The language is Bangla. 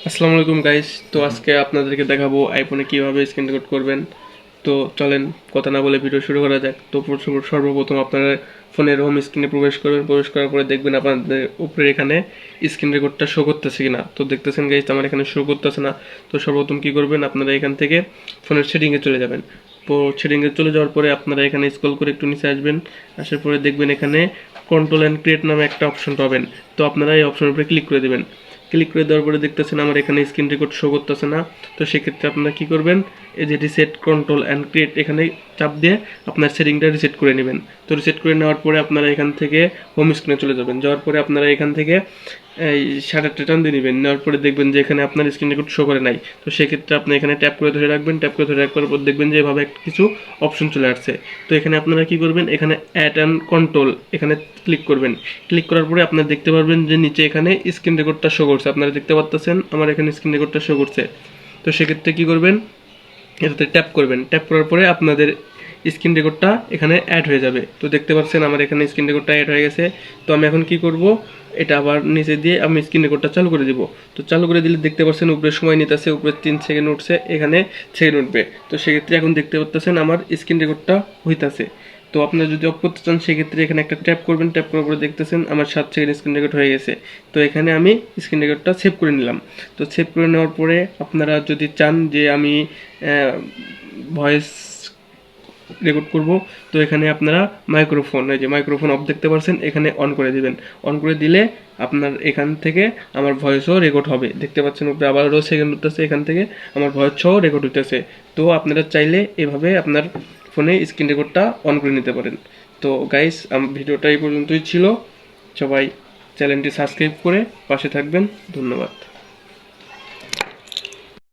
আসসালামু আলাইকুম গাইস। তো আজকে আপনাদেরকে দেখাবো আইফোনে কিভাবে স্ক্রিন রেকর্ড করবেন। তো চলেন কথা না বলে ভিডিও শুরু করা যাক। তো সর্বপ্রথম আপনারা ফোনের হোম স্ক্রিনে প্রবেশ করবেন। প্রবেশ করার পরে দেখবেন আপনাদের উপরে এখানে স্ক্রিন রেকর্ডটা শো করতেছে কিনা। তো দেখতেছেন গাইস আমার এখানে শো করতেছে না। তো সর্বপ্রথম কি করবেন, আপনারা এখান থেকে ফোনের সেটিংয়ে চলে যাবেন। তো সেটিংয়ে চলে যাওয়ার পরে আপনারা এখানে স্ক্রল করে একটু নিচে আসবেন। আসার পরে দেখবেন এখানে কন্ট্রোল অ্যান্ড ক্রিয়েট নামে একটা অপশন পাবেন। তো আপনারা এই অপশনের উপরে ক্লিক করে দেবেন। ক্লিক করে দেওয়ার পরে দেখতেছেন আমার এখানে স্ক্রিন রেকর্ড শো করতেছে না। তো সেক্ষেত্রে আপনারা কি করবেন, এই যে রিসেট কন্ট্রোল অ্যান্ড ক্রিয়েট এখানে চাপ দিয়ে আপনার সেটিংটা রিসেট করে নেবেন। তো রিসেট করে নেওয়ার পরে আপনারা এখান থেকে হোম স্ক্রিনে চলে যাবেন। যাওয়ার পরে আপনারা এখান থেকে এই শাটারটা টান দিয়ে নেবেন। নেওয়ার পরে দেখবেন যে এখানে আপনার স্ক্রিন রেকর্ড শো করে নাই। তো সেক্ষেত্রে আপনি এখানে ট্যাপ করে ধরে রাখবেন। ট্যাপ করে ধরে রাখার পর দেখবেন যে এভাবে কিছু অপশন চলে আসছে। তো এখানে আপনারা কি করবেন, এখানে অ্যাড অ্যান্ড কন্ট্রোল এখানে ক্লিক করবেন। ক্লিক করার পরে আপনারা দেখতে পারবেন যে নিচে এখানে স্ক্রিন রেকর্ডটা শো করছে। আপনারা দেখতে পাচ্ছেন আমার এখানে স্ক্রিন রেকর্ডটা শো করছে। তো সেক্ষেত্রে কি করবেন, এটাতে ট্যাপ করবেন। ট্যাপ করার পরে আপনাদের স্ক্রিন রেকর্ডটা এখানে অ্যাড হয়ে যাবে। তো দেখতে পাচ্ছেন আমার এখানে স্ক্রিন রেকর্ডটা অ্যাড হয়ে গেছে। তো আমি এখন কি করব, এটা আবার নিচে দিয়ে আমি স্ক্রিন রেকর্ডটা চালু করে দিব। তো চালু করে দিলে দেখতে পাচ্ছেন উপরে সময় নিতেছে, উপরে 3 সেকেন্ড উঠছে, এখানে সেকেন্ড উঠবে। তো সেক্ষেত্রে এখন দেখতে পাচ্ছেন আমার স্ক্রিন রেকর্ডটা হইতাছে। তো আপনারা যদি অফ করতে চান সেক্ষেত্রে এখানে একটা ট্যাপ করবেন। ট্যাপ করার পরে দেখতেছেন আমার 7 সেকেন্ড স্ক্রিন রেকর্ড হয়ে গেছে। তো এখানে আমি স্ক্রিন রেকর্ডটা সেভ করে নিলাম। তো সেভ করে নেওয়ার পরে আপনারা যদি চান যে আমি ভয়েস রেকর্ড করব, তো এখানে আপনারা মাইক্রোফোন, এই যে মাইক্রোফোন অফ দেখতে পাচ্ছেন, এখানে অন করে দিবেন। অন করে দিলে আপনার এখান থেকে আমার ভয়েসও রেকর্ড হবে। দেখতে পাচ্ছেন উপরে আবারও সেকেন্ড উঠতেছে, এখান থেকে আমার ভয়েস সহ রেকর্ড হইতেছে। তো আপনারা চাইলে এভাবে আপনার ফোনে স্ক্রিন রেকর্ডটা অন করে নিতে পারেন। তো গাইস ভিডিওটা এই পর্যন্তই ছিল। সবাই চ্যানেলটি সাবস্ক্রাইব করে পাশে থাকবেন। ধন্যবাদ।